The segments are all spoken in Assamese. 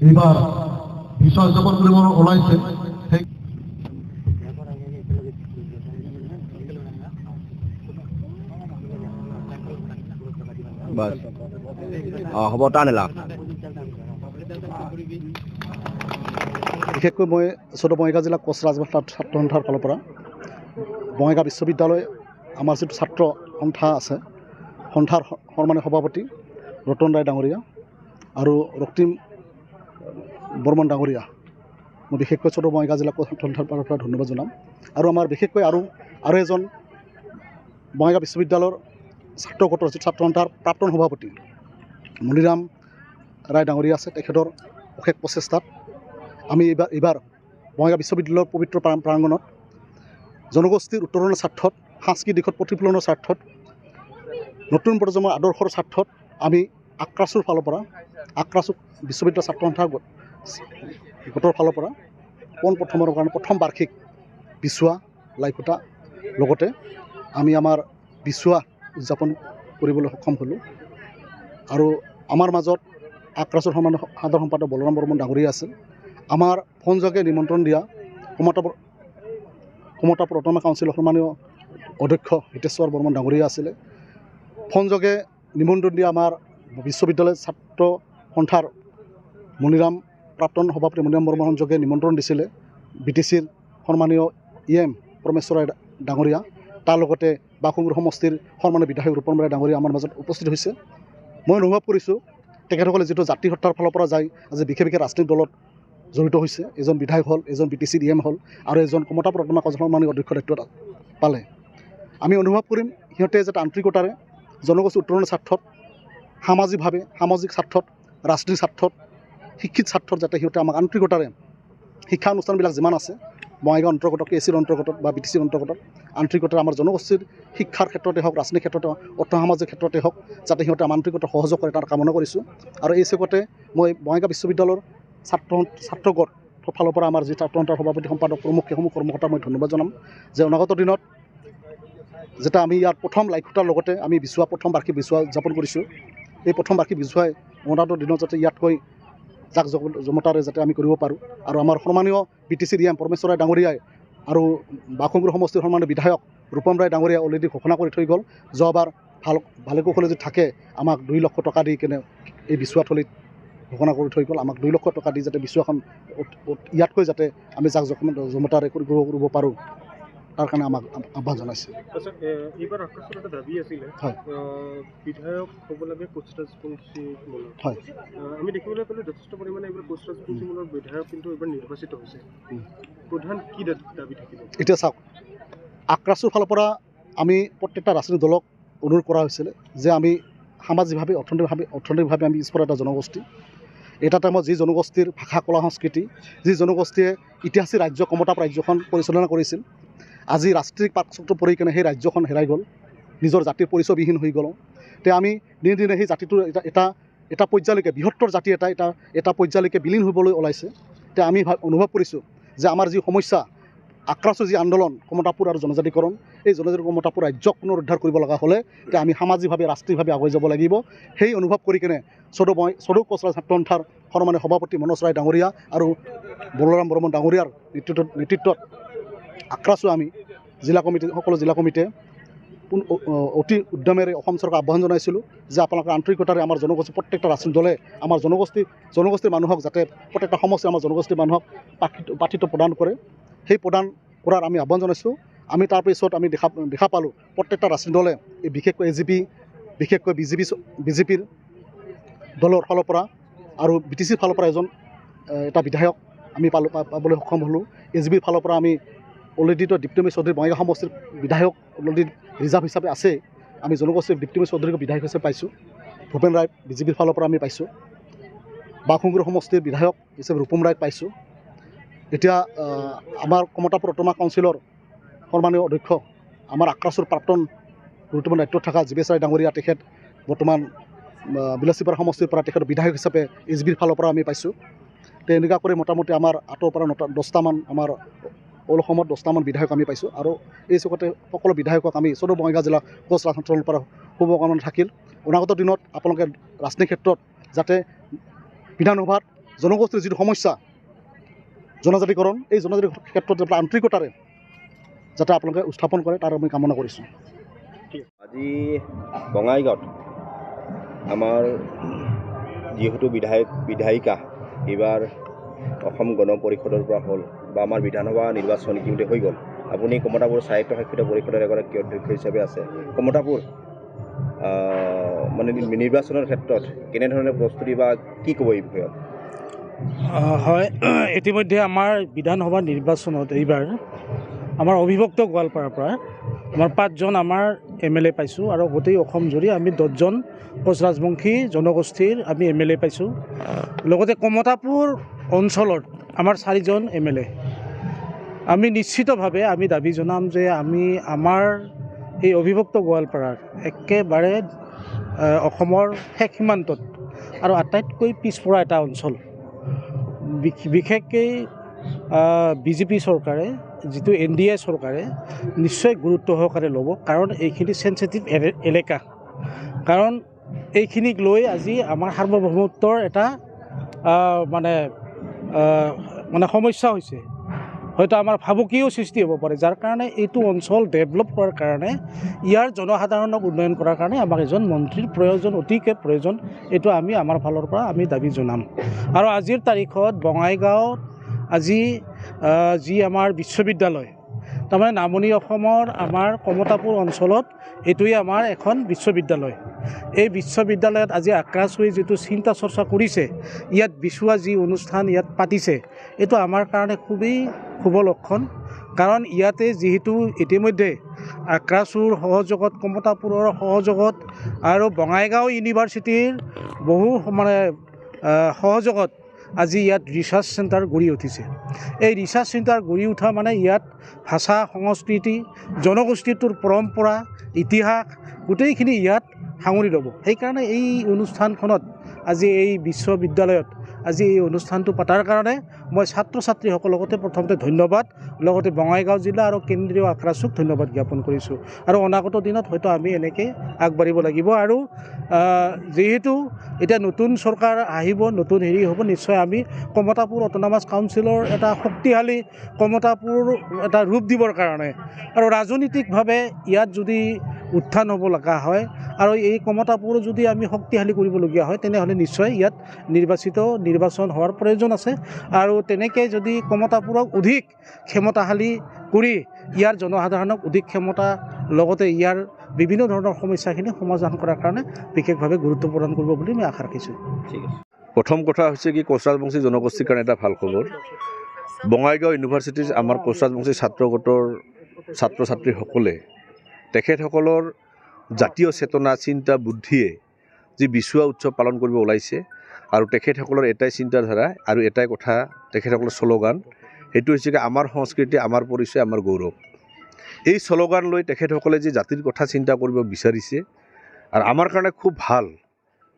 এইবাৰ বিষয় উদযাপন কৰিব ওলাইছে সেই बस হ'ব টানেলা বিশেষকৈ মই চৈধ্য বঙাইগাঁও জিলা কোচ ৰাজভাষা ছাত্ৰ সন্থাৰ ফালৰ পৰা বঙাইগাঁও বিশ্ববিদ্যালয় আমাৰ যিটো ছাত্ৰ সন্থা আছে সন্থাৰ সন্মানীয় সভাপতি ৰতন ৰায় ডাঙৰীয়া আৰু ৰক্তিম বৰ্মন ডাঙৰীয়া মই বিশেষকৈ চৈধ্য বঙাইগাঁও জিলা কোচ ছাত্ৰ সন্থাৰ ফালৰ পৰা ধন্যবাদ জনাম আৰু আমাৰ বিশেষকৈ আৰু এজন বঙাইগাঁও বিশ্ববিদ্যালয়ৰ ছাত্ৰ গোটৰ যিটো ছাত্ৰ সন্থাৰ প্ৰাক্তন সভাপতি মণিৰাম ৰায় ডাঙৰীয়া আছে তেখেতৰ অশেষ প্ৰচেষ্টাত আমি এইবাৰ বঙাইগাঁও বিশ্ববিদ্যালয়ৰ পবিত্ৰ প্ৰাংগণত জনগোষ্ঠীৰ উত্তৰণৰ স্বাৰ্থত সাংস্কৃতিক দিশত প্ৰতিফলনৰ স্বাৰ্থত নতুন প্ৰজন্মৰ আদৰ্শৰ স্বাৰ্থত আমি আক্ৰাছুৰ ফালৰ পৰা আক্ৰাছু বিশ্ববিদ্যালয় ছাত্ৰ সন্থাৰ গোটৰ ফালৰ পৰা পোনপ্ৰথমৰ কাৰণে প্ৰথম বাৰ্ষিক বিচুৱা লাইফুটা লগতে আমি আমাৰ বিচুৱা উদযাপন কৰিবলৈ সক্ষম হ'লোঁ আৰু আমাৰ মাজত আক্ৰাছুৰ সাধাৰণ সম্পাদক বলৰাম বৰ্মন ডাঙৰীয়া আছিল আমাৰ ফোনযোগে নিমন্ত্ৰণ দিয়া কমতাপুৰ অট'নমাছ কাউন্সিলৰ সন্মানীয় অধ্যক্ষ হিতেশ্বৰ বৰ্মন ডাঙৰীয়া আছিলে ফোনযোগে নিমন্ত্ৰণ দিয়া আমাৰ বিশ্ববিদ্যালয় ছাত্ৰ সন্থাৰ মণিৰাম প্ৰাক্তন সভাপতি মণিৰাম বৰ্মন যোগে নিমন্ত্ৰণ দিছিলে BTCৰ সন্মানীয় EM পৰমেশ্বৰ ৰায় ডাঙৰীয়া তাৰ লগতে বাঘুংগুৰি সমষ্টিৰ সন্মানীয় বিধায়ক ৰূপম ৰায় ডাঙৰীয়া আমাৰ মাজত উপস্থিত হৈছে মই অনুভৱ কৰিছোঁ তেখেতসকলে যিটো জাতি হত্যাৰ ফালৰ পৰা যায় আজি বিশেষ ৰাজনৈতিক দলত জড়িত হৈছে এজন বিধায়ক হ'ল এজন BTCৰ EM হ'ল আৰু এজন কমতাপুৰ অট'নমাছ কাউন্সিলৰ সন্মানীয় অধ্যক্ষ দায়িত্ব পালে আমি অনুভৱ কৰিম সিহঁতে যাতে আন্তৰিকতাৰে জনগোষ্ঠীৰ উত্তৰণৰ স্বাৰ্থত সামাজিকভাৱে সামাজিক স্বাৰ্থত ৰাজনৈতিক স্বাৰ্থত শিক্ষিত স্বাৰ্থত যাতে সিহঁতে আমাক আন্তৰিকতাৰে শিক্ষা অনুষ্ঠানবিলাক যিমান আছে বঙাইগাঁও অন্তৰ্গত KCৰ অন্তৰ্গত বা BTCৰ অন্তৰ্গত আন্তৰিকতাৰে আমাৰ জনগোষ্ঠীৰ শিক্ষাৰ ক্ষেত্ৰতে হওক ৰাজনৈতিক ক্ষেত্ৰতে হওক অৰ্থসামাজিক ক্ষেত্ৰতে হওক যাতে সিহঁতে আন্তৰিকতা সহযোগ কৰে তাৰ কামনা কৰিছোঁ আৰু এই চেগতে মই বঙাইগাঁও বিশ্ববিদ্যালয়ৰ ছাত্ৰ গোটৰ ফালৰ পৰা আমাৰ যি ছাত্ৰ সন্থাৰ সভাপতি সম্পাদক প্ৰমুখ সেইসমূহ কৰ্মকৰ্তাক মই ধন্যবাদ জনাম যে অনাগত দিনত যেটা আমি ইয়াৰ প্ৰথম লাইফুটাৰ লগতে আমি বিচুৱা প্ৰথম বাৰ্ষিক বিচুৱা উদযাপন কৰিছোঁ এই প্ৰথম বাৰ্ষিক বিচুৱাই অনাগত দিনত যাতে ইয়াতকৈ জাক জমতাৰে যাতে আমি কৰিব পাৰোঁ আৰু আমাৰ সন্মানীয় BTCৰ EM পৰমেশ্বৰ ৰায় ডাঙৰীয়াই আৰু বাঘুংগুৰি সমষ্টিৰ সন্মানীয় বিধায়ক ৰূপম ৰায় ডাঙৰীয়াই অলৰেডি ঘোষণা কৰি থৈ গ'ল যোৱাবাৰ ভালে কুশলে যদি থাকে আমাক 2 লক্ষ টকা দি কেনে এই বিচুৱা থলীত ঘোষণা কৰি থৈ গ'ল আমাক 2 লক্ষ টকা দি যাতে বিচুৱাখন ইয়াতকৈ যাতে আমি জাক জমতাৰে কৰিব পাৰোঁ তাৰ কাৰণে আমাক আহ্বান জনাইছে এইবাৰ আক্ৰাছুৰ এটা দাবী আছিলে বিধায়ক হ'ব লাগে কোচ ৰাজবংশীমূলৰ হয় আমি দেখিবলৈ পালোঁ যথেষ্ট পৰিমাণে এইবাৰ কোচ ৰাজবংশীমূলৰ বিধায়ক কিন্তু এইবাৰ নিৰ্বাচিত হৈছে প্ৰধান কি দাবী থাকিব এতিয়া চাওক আক্ৰাছুৰ ফালৰ পৰা আমি প্ৰত্যেকটা ৰাজনৈতিক দলক অনুৰোধ কৰা হৈছিলে যে আমি সামাজিকভাৱে অৰ্থনৈতিকভাৱে আমি পিছপৰা এটা জনগোষ্ঠী এটা টাইমত যি জনগোষ্ঠীৰ ভাষা কলা সংস্কৃতি যি জনগোষ্ঠীয়ে ইতিহাসিক ৰাজ্য কমতাপ ৰাজ্যখন পৰিচালনা কৰিছিল আজি ৰাষ্ট্ৰীয় পাকচক্ৰ পৰি কেনে সেই ৰাজ্যখন হেৰাই গ'ল নিজৰ জাতিৰ পৰিচয়বিহীন হৈ গ'ল তে আমি দিনে দিনে সেই জাতিটোৰ এটা পৰ্যায়লৈকে বৃহত্তৰ জাতি এটা পৰ্যায়লৈকে বিলীন হ'বলৈ ওলাইছে তে আমি অনুভৱ কৰিছোঁ যে আমাৰ যি সমস্যা আক্ৰাছুৰ যি আন্দোলন কমতাপুৰ আৰু জনজাতিকৰণ এই জনজাতি কমতাপুৰ ৰাজ্যক পুনৰুদ্ধাৰ কৰিব লগা হ'লে তে আমি সামাজিকভাৱে ৰাষ্ট্ৰীয়ভাৱে আগুৱাই যাব লাগিব সেই অনুভৱ কৰি কেনে চৈধ্য কোচ ছাত্ৰ সন্থাৰ সন্মানীয় সভাপতি মনোজ ৰায় ডাঙৰীয়া আৰু বলৰাম বৰ্মন ডাঙৰীয়াৰ নেতৃত্বত আক্ৰাছু আমি সকলো জিলা কমিটিয়ে অতি উদ্যমেৰে অসম চৰকাৰক আহ্বান জনাইছিলোঁ যে আপোনালোকৰ আন্তৰিকতাৰে আমাৰ জনগোষ্ঠী প্ৰত্যেকটা ৰাজনৈতিক দলে আমাৰ জনগোষ্ঠীৰ মানুহক যাতে প্ৰত্যেকটা সমস্যাই আমাৰ জনগোষ্ঠীৰ মানুহক প্ৰাৰ্থিত্ব প্ৰদান কৰে সেই প্ৰদান কৰাৰ আমি আহ্বান জনাইছোঁ আমি তাৰপিছত আমি দেখা পালোঁ প্ৰত্যেকটা ৰাজনৈতিক দলে এই বিশেষকৈ AGP বিশেষকৈ BJPৰ দলৰ ফালৰ পৰা আৰু BTCৰ ফালৰ পৰা এটা বিধায়ক আমি পাবলৈ সক্ষম হ'লোঁ AGPৰ ফালৰ পৰা আমি অলৰেডিতো দীপ্তিময় চৌধুৰী বঙাইগাঁও সমষ্টিৰ বিধায়ক অলৰেডি ৰিজাৰ্ভ হিচাপে আছে আমি জনগোষ্ঠীৰ দীপ্তিময় চৌধুৰীক বিধায়ক হিচাপে পাইছোঁ ভূপেন ৰায় BJPৰ ফালৰ পৰা আমি পাইছোঁ বাঘুংগুৰি সমষ্টিৰ বিধায়ক হিচাপে ৰূপম ৰায়ক পাইছোঁ এতিয়া আমাৰ কমতাপুৰ অট'নমাছ কাউন্সিলৰ সন্মানীয় অধ্যক্ষ আমাৰ আক্ৰাছুৰ প্ৰাক্তন গুৰুত্বপূৰ্ণ দায়িত্বত থকা জীৱেশ ৰায় ডাঙৰীয়া তেখেত বৰ্তমান বিলাচীপাৰা সমষ্টিৰ পৰা তেখেত বিধায়ক হিচাপে AGPৰ ফালৰ পৰা আমি পাইছোঁ তে এনেকুৱা কৰি মোটামুটি আমাৰ 8ৰ পৰা 10টামান আমাৰ অল অসমত 10টামান বিধায়ক আমি পাইছোঁ আৰু এই চুকতে সকলো বিধায়কক আমি চৌধুৰী বঙাইগাঁও জিলা কোচ ৰাজনীতিৰ পৰা শুভকামনা থাকিল। অনাগত দিনত আপোনালোকে ৰাজনীতিৰ ক্ষেত্ৰত যাতে বিধানসভাত জনগোষ্ঠীৰ যিটো সমস্যা জনজাতিকৰণ, এই জনজাতিৰ ক্ষেত্ৰত যাতে আন্তৰিকতাৰে যাতে আপোনালোকে উত্থাপন কৰে তাৰ আমি কামনা কৰিছোঁ। আজি বঙাইগাঁৱত আমাৰ যিহেতু বিধায়িকা এইবাৰ অসম গণ পৰিষদৰ পৰা হ'ল বা আমাৰ বিধানসভা নিৰ্বাচন ইতিমধ্যে হৈ গ'ল। আপুনি কমতাপুৰ স্বায়ত্তশাসিত পৰিষদৰ এগৰাকী অধ্যক্ষ হিচাপে আছে। কমতাপুৰ মানে নিৰ্বাচনৰ ক্ষেত্ৰত কেনেধৰণে প্ৰস্তুতি বা কি ক'ব এই বিষয়ত? হয়, ইতিমধ্যে আমাৰ বিধানসভা নিৰ্বাচনত এইবাৰ আমাৰ অবিভক্ত গোৱালপাৰাৰ পৰা আমাৰ 5জন আমাৰ MLA পাইছোঁ আৰু গোটেই অসম জুৰি আমি 10জন কোচ ৰাজবংশী জনগোষ্ঠীৰ আমি MLA পাইছোঁ। লগতে কমতাপুৰ অঞ্চলত আমাৰ 4জন MLA। আমি নিশ্চিতভাৱে আমি দাবী জনাম যে আমি আমাৰ এই অবিভক্ত গোৱালপাৰাৰ একেবাৰে অসমৰ শেষ সীমান্তত আৰু আটাইতকৈ পিছপৰা এটা অঞ্চল, বিশেষকৈ BJP চৰকাৰে যিটো NDA চৰকাৰে নিশ্চয় গুৰুত্ব সহকাৰে ল'ব, কাৰণ এইখিনি চেঞ্চিটিভ এলেকা। কাৰণ এইখিনিক লৈ আজি আমাৰ সাৰ্বভৌমত্বৰ এটা মানে সমস্যা হৈছে, হয়তো আমাৰ ভাবুকিও সৃষ্টি হ'ব পাৰে, যাৰ কাৰণে এইটো অঞ্চল ডেভেলপ কৰাৰ কাৰণে ইয়াৰ জনসাধাৰণক উন্নয়ন কৰাৰ কাৰণে আমাক এজন মন্ত্ৰীৰ প্ৰয়োজন, অতিকে প্ৰয়োজন। এইটো আমি আমাৰ ফালৰ পৰা আমি দাবী জনাম। আৰু আজিৰ তাৰিখত বঙাইগাঁৱত আজি যি আমাৰ বিশ্ববিদ্যালয়, তাৰমানে নামনি অসমৰ আমাৰ কমতাপুৰ অঞ্চলত এইটোৱে আমাৰ এখন বিশ্ববিদ্যালয়। এই বিশ্ববিদ্যালয়ত আজি আক্ৰাছুই যিটো চিন্তা চৰ্চা কৰিছে, ইয়াত বিচুৱা যি অনুষ্ঠান ইয়াত পাতিছে, এইটো আমাৰ কাৰণে খুবেই শুভ লক্ষণ। কাৰণ ইয়াতে যিহেতু ইতিমধ্যে আক্ৰাছুৰ সহযোগত, কমতাপুৰৰ সহযোগত আৰু বঙাইগাঁও ইউনিভাৰ্চিটিৰ বহু সহযোগত আজি ইয়াত ৰিচাৰ্চ চেণ্টাৰ গঢ়ি উঠিছে। এই ৰিচাৰ্চ চেণ্টাৰ গঢ়ি উঠা মানে ইয়াত ভাষা, সংস্কৃতি, জনগোষ্ঠীটোৰ পৰম্পৰা, ইতিহাস গোটেইখিনি ইয়াত সাঙুৰি ল'ব। সেইকাৰণে এই অনুষ্ঠানখনত আজি এই বিশ্ববিদ্যালয়ত আজি এই অনুষ্ঠানটো পতাৰ কাৰণে মই ছাত্ৰ ছাত্ৰীসকলকতে প্ৰথমতে ধন্যবাদ, লগতে বঙাইগাঁও জিলা আৰু কেন্দ্ৰীয় আক্ৰাছুক ধন্যবাদ জ্ঞাপন কৰিছোঁ। আৰু অনাগত দিনত হয়তো আমি এনেকৈ আগবাঢ়িব লাগিব। আৰু যিহেতু এতিয়া নতুন চৰকাৰ আহিব, নতুন হ'ব, নিশ্চয় আমি কমতাপুৰ অট'নমাছ কাউন্সিলৰ এটা শক্তিশালী কমতাপুৰ এটা ৰূপ দিবৰ কাৰণে আৰু ৰাজনৈতিকভাৱে ইয়াত যদি উত্থান হ'ব লগা হয় আৰু এই কমতাপুৰ যদি আমি শক্তিশালী কৰিবলগীয়া হয়, তেনেহ'লে নিশ্চয় ইয়াত নিৰ্বাচন হোৱাৰ প্ৰয়োজন আছে। আৰু তেনেকৈ যদি কমতাপুৰক অধিক ক্ষমতাশালী কৰি ইয়াৰ জনসাধাৰণক অধিক ক্ষমতা, লগতে ইয়াৰ বিভিন্ন ধৰণৰ সমস্যাখিনি সমাধান কৰাৰ কাৰণে বিশেষভাৱে গুৰুত্ব প্ৰদান কৰিব বুলি মই আশা ৰাখিছোঁ। ঠিক আছে। প্ৰথম কথা হৈছে কি, কোচ ৰাজবংশী জনগোষ্ঠীৰ কাৰণে এটা ভাল খবৰ। বঙাইগাঁও ইউনিভাৰ্চিটিৰ আমাৰ কোচ ৰাজবংশী ছাত্ৰ গোটৰ ছাত্ৰ ছাত্ৰীসকলে তেখেতসকলৰ জাতীয় চেতনা, চিন্তা, বুদ্ধিয়ে যি বিচুৱা উৎসৱ পালন কৰিব ওলাইছে আৰু তেখেতসকলৰ এটাই চিন্তাধাৰা আৰু এটাই কথা, তেখেতসকলৰ শ্লোগান, সেইটো হৈছে কি আমাৰ সংস্কৃতি, আমাৰ পৰিচয়, আমাৰ গৌৰৱ। এই শ্লোগান লৈ তেখেতসকলে যি জাতিৰ কথা চিন্তা কৰিব বিচাৰিছে আৰু আমাৰ কাৰণে খুব ভাল।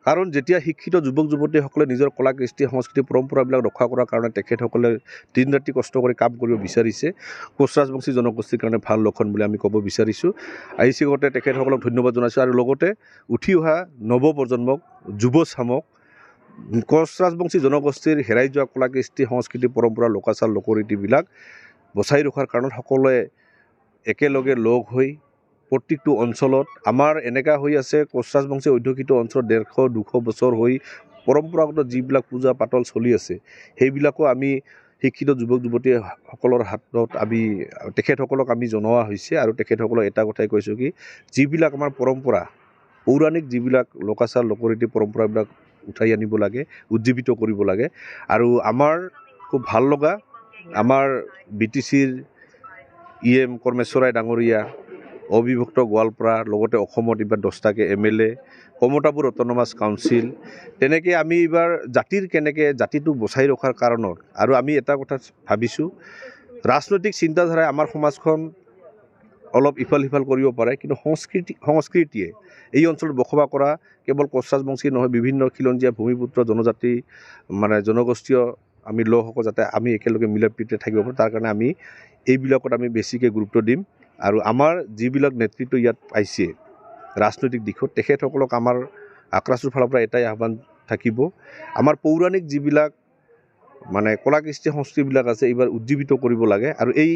কাৰণ যেতিয়া শিক্ষিত যুৱক যুৱতীসকলে নিজৰ কলা, কৃষ্টি, সংস্কৃতি, পৰম্পৰাবিলাক ৰক্ষা কৰাৰ কাৰণে তেখেতসকলে দিন ৰাতি কষ্ট কৰি কাম কৰিব বিচাৰিছে, কোচ ৰাজবংশী জনগোষ্ঠীৰ কাৰণে ভাল লক্ষণ বুলি আমি ক'ব বিচাৰিছোঁ। আইচিগতে তেখেতসকলক ধন্যবাদ জনাইছোঁ আৰু লগতে উঠি অহা নৱপ্ৰজন্মক, যুৱচামক কোচ ৰাজবংশী জনগোষ্ঠীৰ হেৰাই যোৱা কলা, কৃষ্টি, সংস্কৃতি, পৰম্পৰা, লোকাচাৰ, লোকৰীতিবিলাক বচাই ৰখাৰ কাৰণত সকলোৱে একেলগে লগ হৈ প্ৰত্যেকটো অঞ্চলত আমাৰ এনেকুৱা হৈ আছে, কোচ ৰাজবংশী অধ্যুষিত অঞ্চলত 150-200 বছৰ হৈ পৰম্পৰাগত যিবিলাক পূজা পাতল চলি আছে, সেইবিলাকো আমি শিক্ষিত যুৱক যুৱতীসকলৰ হাতত আমি তেখেতসকলক আমি জনোৱা হৈছে। আৰু তেখেতসকলক এটা কথাই কৈছোঁ কি, যিবিলাক আমাৰ পৰম্পৰা, পৌৰাণিক যিবিলাক লোকাচাৰ, লোকৰীতি, পৰম্পৰাবিলাক উঠাই আনিব লাগে, উজ্জীৱিত কৰিব লাগে। আৰু আমাৰ খুব ভাল লগা, আমাৰ BTCৰ EM কৰ্মেশ্বৰাই ডাঙৰীয়া, অবিভক্ত গোৱালপাৰা, লগতে অসমত এইবাৰ 10টাকৈ MLA, কমতাপুৰ অট'নমাছ কাউন্সিল, তেনেকৈ আমি এইবাৰ জাতিটো বচাই ৰখাৰ কাৰণত। আৰু আমি এটা কথা ভাবিছোঁ, ৰাজনৈতিক চিন্তাধাৰাই আমাৰ সমাজখন অলপ ইফাল সিফাল কৰিব পাৰে, কিন্তু সংস্কৃতিয়ে এই অঞ্চলত বসবাস কৰা কেৱল কোচ ৰাজবংশী নহয়, বিভিন্ন খিলঞ্জীয়া ভূমিপুত্ৰ জনজাতি জনগোষ্ঠীয় আমি লোকসকল যাতে আমি একেলগে মিলা প্ৰীতিৰে থাকিব পাৰোঁ তাৰ কাৰণে আমি এইবিলাকত আমি বেছিকৈ গুৰুত্ব দিম আৰু আমাৰ যিবিলাক নেতৃত্ব ইয়াত পাইছে ৰাজনৈতিক দিশত তেখেতসকলক আমাৰ আক্ৰাছুৰ ফালৰ পৰা এটাই আহ্বান থাকিব আমাৰ পৌৰাণিক যিবিলাক মানে কলা কৃষ্টি সংস্কৃতিবিলাক আছে এইবাৰ উজ্জীৱিত কৰিব লাগে আৰু এই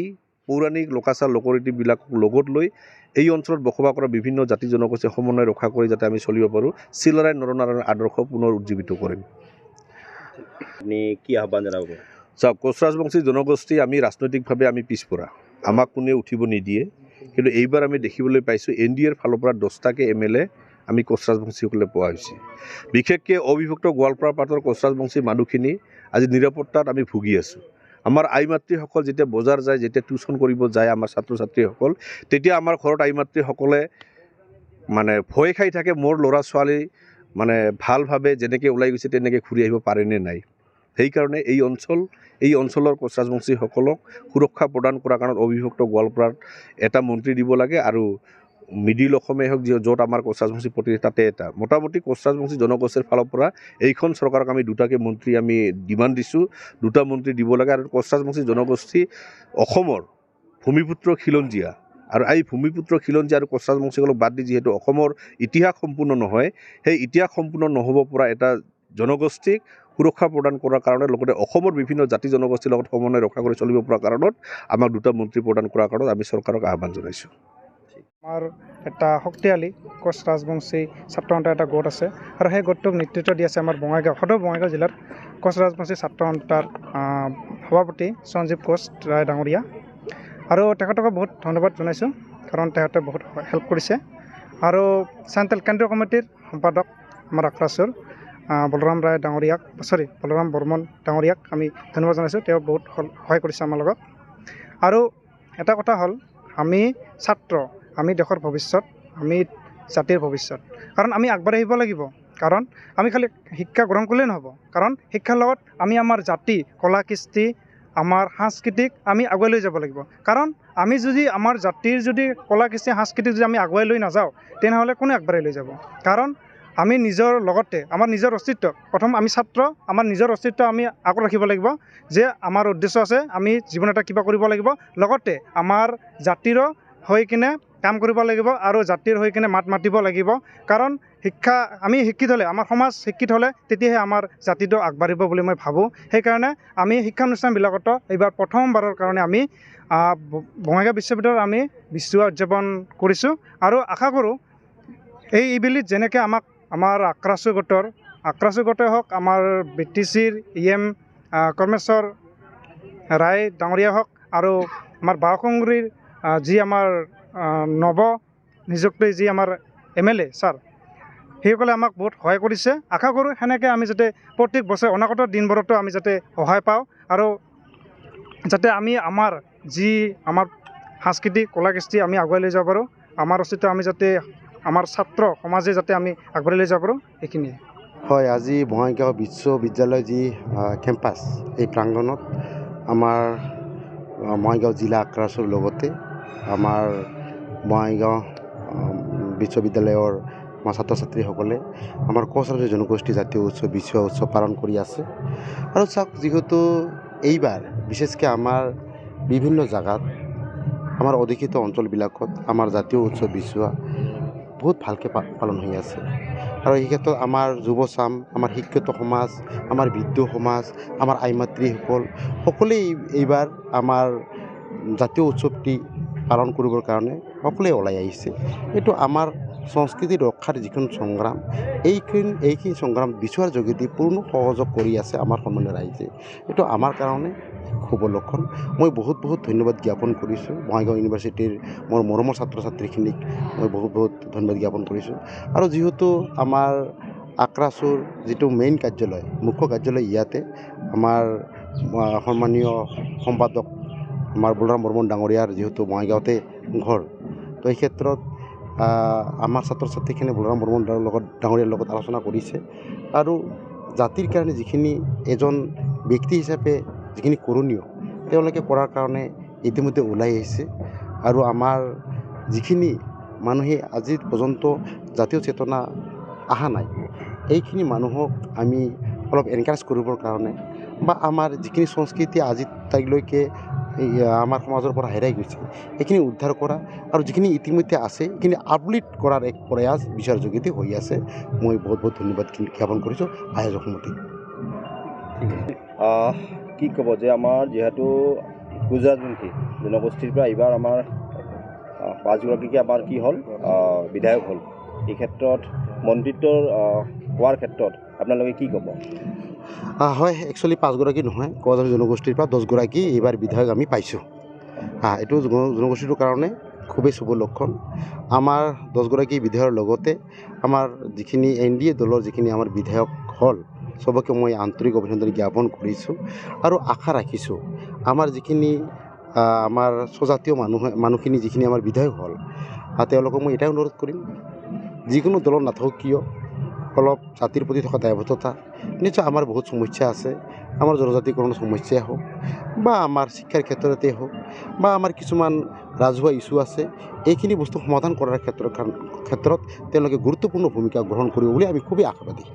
পৌৰাণিক লোকাচাৰ লোকৰীতিবিলাকক লগত লৈ এই অঞ্চলত বসবাস কৰা বিভিন্ন জাতি জনগোষ্ঠীৰ সমন্বয় ৰক্ষা কৰি যাতে আমি চলিব পাৰোঁ চিলাৰায় নৰনাৰায়ণৰ আদৰ্শ পুনৰ উজ্জীৱিত কৰিম। আপুনি কি আহ্বান জনাব? চাওক, কোচ ৰাজবংশী জনগোষ্ঠী আমি ৰাজনৈতিকভাৱে আমি পিছপৰা, আমাক কোনেও উঠিব নিদিয়ে, কিন্তু এইবাৰ আমি দেখিবলৈ পাইছোঁ NDAৰ ফালৰ পৰা 10টাকৈ MLA আমি কোচ ৰাজবংশীসকলে পোৱা হৈছে। বিশেষকৈ অবিভক্ত গোৱালপাৰা পাটৰ কোচ ৰাজবংশী মানুহখিনি আজি নিৰাপত্তাত আমি ভুগি আছোঁ। আমাৰ আই মাতৃসকল যেতিয়া বজাৰ যায়, যেতিয়া টিউশ্যন কৰিব যায় আমাৰ ছাত্ৰ ছাত্ৰীসকল, তেতিয়া আমাৰ ঘৰত আই মাতৃসকলে মানে ভয় খাই থাকে মোৰ ল'ৰা ছোৱালী মানে ভালভাৱে যেনেকৈ ওলাই গৈছে তেনেকৈ ঘূৰি আহিব পাৰেনে নাই। সেইকাৰণে এই অঞ্চলৰ কোচ ৰাজবংশীসকলক সুৰক্ষা প্ৰদান কৰাৰ কাৰণে অবিভক্ত গোৱালপাৰাত এটা মন্ত্ৰী দিব লাগে আৰু মিডিল অসমে হওক য'ত আমাৰ কোচ ৰাজবংশী প্ৰতি তাতে এটা মোটামুটি কোচ ৰাজবংশী জনগোষ্ঠীৰ ফালৰ পৰা এইখন চৰকাৰক আমি 2টাকৈ মন্ত্ৰী আমি ডিমাণ্ড দিছোঁ, 2টা মন্ত্ৰী দিব লাগে। আৰু কোচ ৰাজবংশী জনগোষ্ঠী অসমৰ ভূমিপুত্ৰ খিলঞ্জীয়া আৰু এই ভূমিপুত্ৰ খিলঞ্জীয়া আৰু কোচ ৰাজবংশীসকলক বাদ দি যিহেতু অসমৰ ইতিহাস সম্পূৰ্ণ নহয়, সেই ইতিহাস সম্পূৰ্ণ নহ'ব পৰা এটা জনগোষ্ঠীক সুৰক্ষা প্ৰদান কৰাৰ কাৰণে লগতে অসমৰ বিভিন্ন জাতি জনগোষ্ঠীৰ লগত সমন্বয় ৰক্ষা কৰি চলিব পৰা কাৰণত আমাক 2টা মন্ত্ৰী প্ৰদান কৰাৰ কাৰণত আমি চৰকাৰক আহ্বান জনাইছোঁ। আমাৰ এটা শক্তিশালী কোচ ৰাজবংশী ছাত্ৰ সন্থাৰ এটা গোট আছে আৰু সেই গোটটোক নেতৃত্ব দি আছে আমাৰ সদৌ বঙাইগাঁও জিলাৰ কোচ ৰাজবংশী ছাত্ৰ সন্থাৰ সভাপতি সঞ্জীৱ কোচ ৰায় ডাঙৰীয়া। আৰু তেখেতক বহুত ধন্যবাদ জনাইছোঁ কাৰণ তেখেতে বহুত হেল্প কৰিছে। আৰু চেণ্ট্ৰেল কেন্দ্ৰীয় কমিটিৰ সম্পাদক আমাৰ আক্ৰাছুৰ বলৰাম বৰ্মন ডাঙৰীয়াক আমি ধন্যবাদ জনাইছোঁ, তেওঁ বহুত সহায় কৰিছে আমাৰ লগত। আৰু এটা কথা হ'ল আমি ছাত্ৰ, আমি দেশৰ ভৱিষ্যত, আমি জাতিৰ ভৱিষ্যত, কাৰণ আমি আগবাঢ়ি আহিব লাগিব। কাৰণ আমি খালি শিক্ষা গ্ৰহণ কৰিলেই নহ'ব, কাৰণ শিক্ষাৰ লগত আমি আমাৰ জাতি, কলা কৃষ্টি, আমাৰ সাংস্কৃতিক আমি আগুৱাই লৈ যাব লাগিব। কাৰণ আমি যদি আমাৰ জাতিৰ যদি কলা কৃষ্টি সাংস্কৃতিক যদি আমি আগুৱাই লৈ নাযাওঁ তেনেহ'লে কোনে আগবাঢ়ি লৈ যাব? কাৰণ আমি নিজৰ লগতে আমাৰ নিজৰ অস্তিত্ব, প্ৰথম আমি ছাত্ৰ, আমাৰ নিজৰ অস্তিত্ব আমি আগত ৰাখিব লাগিব যে আমাৰ উদ্দেশ্য আছে, আমি জীৱন এটা কিবা কৰিব লাগিব, লগতে আমাৰ জাতিৰো হৈ কিনে কাম কৰিব লাগিব আৰু জাতিৰ হৈ কিনে মাত মাতিব লাগিব। কাৰণ আমি শিক্ষিত হ'লে, আমাৰ সমাজ শিক্ষিত হ'লে তেতিয়াহে আমাৰ জাতিটো আগবাঢ়িব বুলি মই ভাবোঁ। সেইকাৰণে আমি শিক্ষানুষ্ঠানবিলাকত এইবাৰ প্ৰথমবাৰৰ কাৰণে আমি বঙাইগাঁও বিশ্ববিদ্যালয়ত আমি বিশ্বুৱা উদযাপন কৰিছোঁ আৰু আশা কৰোঁ এইবেলিত যেনেকৈ আমাৰ আক্ৰাছু গোটে হওক, আমাৰ BTCৰ EM কৰ্মেশ্বৰ ৰায় ডাঙৰীয়া হওক আৰু আমাৰ বাওঁসুংগুৰিৰ যি আমাৰ নৱ নিযুক্ত যি আমাৰ MLA ছাৰ, সেইসকলে আমাক বহুত সহায় কৰিছে। আশা কৰোঁ সেনেকৈ আমি যাতে প্ৰত্যেক বছৰ অনাগত দিনবোৰতো আমি যাতে সহায় পাওঁ আৰু যাতে আমি আমাৰ সাংস্কৃতিক কলা কৃষ্টি আমি আগুৱাই লৈ যাব পাৰোঁ, আমাৰ অস্তিত্ব আমি যাতে আমাৰ ছাত্ৰ সমাজে যাতে আমি আগবাঢ়ি লৈ যাব পাৰোঁ, এইখিনিয়ে। হয়, আজি বঙাইগাঁও বিশ্ববিদ্যালয় যি কেম্পাছ, এই প্ৰাংগণত আমাৰ বঙাইগাঁও জিলা আক্ৰাছুৰ লগতে আমাৰ বঙাইগাঁও বিশ্ববিদ্যালয়ৰ আমাৰ ছাত্ৰ ছাত্ৰীসকলে আমাৰ কোচ ৰাজবংশী জনগোষ্ঠী জাতীয় উৎসৱ বিশ্বুৱা উৎসৱ পালন কৰি আছে। আৰু চাওক, যিহেতু এইবাৰ বিশেষকৈ আমাৰ বিভিন্ন জেগাত আমাৰ অধিকৃত অঞ্চলবিলাকত আমাৰ জাতীয় উৎসৱ বিশ্বুৱা বহুত ভালকৈ পালন হৈ আছে। আৰু এই ক্ষেত্ৰত আমাৰ যুৱচাম, আমাৰ শিক্ষিত সমাজ, আমাৰ বৃদ্ধ সমাজ, আমাৰ আই মাতৃসকল সকলোৱেই এইবাৰ আমাৰ জাতীয় উৎসৱটি পালন কৰিবৰ কাৰণে সকলোৱে ওলাই আহিছে। এইটো আমাৰ সংস্কৃতি ৰক্ষাৰ যিখন সংগ্ৰাম, এইখিনি সংগ্ৰাম বিচৰাৰ যোগেদি পূৰ্ণ সহযোগ কৰি আছে আমাৰ সন্মানীয় ৰাইজে। এইটো আমাৰ কাৰণে শুভ লক্ষণ। মই বহুত ধন্যবাদ জ্ঞাপন কৰিছোঁ বঙাইগাঁও ইউনিভাৰ্চিটিৰ মোৰ মৰমৰ ছাত্ৰ ছাত্ৰীখিনিক মই বহুত ধন্যবাদ জ্ঞাপন কৰিছোঁ। আৰু যিহেতু আমাৰ আক্ৰাছুৰ যিটো মেইন কাৰ্যালয়, মুখ্য কাৰ্যালয় ইয়াতে, আমাৰ সন্মানীয় সম্পাদক আমাৰ বলৰাম বৰ্মন ডাঙৰীয়াৰ যিহেতু বঙাইগাঁৱতে ঘৰ, তো এই ক্ষেত্ৰত আমাৰ ছাত্ৰ ছাত্ৰীখিনি বলৰাম বৰ্মন ডাঙৰীয়াৰ লগত আলোচনা কৰিছে আৰু জাতিৰ কাৰণে যিখিনি এজন ব্যক্তি হিচাপে যিখিনি কৰণীয় তেওঁলোকে কৰাৰ কাৰণে ইতিমধ্যে ওলাই আহিছে। আৰু আমাৰ যিখিনি মানুহে আজি পৰ্যন্ত জাতীয় চেতনা অহা নাই, এইখিনি মানুহক আমি অলপ এনকাৰেজ কৰিবৰ কাৰণে বা আমাৰ যিখিনি সংস্কৃতি আজি তাইলৈকে আমাৰ সমাজৰ পৰা হেৰাই গৈছে এইখিনি উদ্ধাৰ কৰা আৰু যিখিনি ইতিমধ্যে আছে সেইখিনি আপগ্ৰেড কৰাৰ এক প্ৰয়াস বিচাৰ যোগেদি হৈ আছে। মই বহুত বহুত ধন্যবাদ জ্ঞাপন কৰিছোঁ আয়োজক সমিতিক। কি ক'ব যে আমাৰ যিহেতু গুজৰাটবংশী জনগোষ্ঠীৰ পৰা এইবাৰ আমাৰ 5গৰাকীকে আমাৰ কি হ'ল বিধায়ক হ'ল, এই ক্ষেত্ৰত মন্ত্ৰিত্বৰ হোৱাৰ ক্ষেত্ৰত আপোনালোকে কি ক'ব? হয়, একচুৱেলি 5গৰাকী নহয়, কোচ জনগোষ্ঠীৰ পৰা 10গৰাকী এইবাৰ বিধায়ক আমি পাইছোঁ। এইটো জনগোষ্ঠীটোৰ কাৰণে খুবেই শুভ লক্ষণ। আমাৰ 10গৰাকী বিধায়কৰ লগতে আমাৰ যিখিনি NDA দলৰ যিখিনি আমাৰ বিধায়ক হ'ল চবকে মই আন্তৰিক অভিনন্দন জ্ঞাপন কৰিছোঁ আৰু আশা ৰাখিছোঁ আমাৰ যিখিনি আমাৰ স্বজাতীয় মানুহখিনি যিখিনি আমাৰ বিধায়ক হ'ল তেওঁলোকক মই এটাই অনুৰোধ কৰিম, যিকোনো দলত নাথাকক কিয় অলপ জাতিৰ প্ৰতি থকা দায়বদ্ধতা, নিশ্চয় আমাৰ বহুত সমস্যা আছে, আমাৰ জনজাতিকৰণৰ সমস্যাই হওক বা আমাৰ শিক্ষাৰ ক্ষেত্ৰতে হওক বা আমাৰ কিছুমান ৰাজহুৱা ইছ্যু আছে, এইখিনি বস্তু সমাধান কৰাৰ ক্ষেত্ৰত তেওঁলোকে গুৰুত্বপূৰ্ণ ভূমিকা গ্ৰহণ কৰিব বুলি আমি খুবেই আশাবাদী।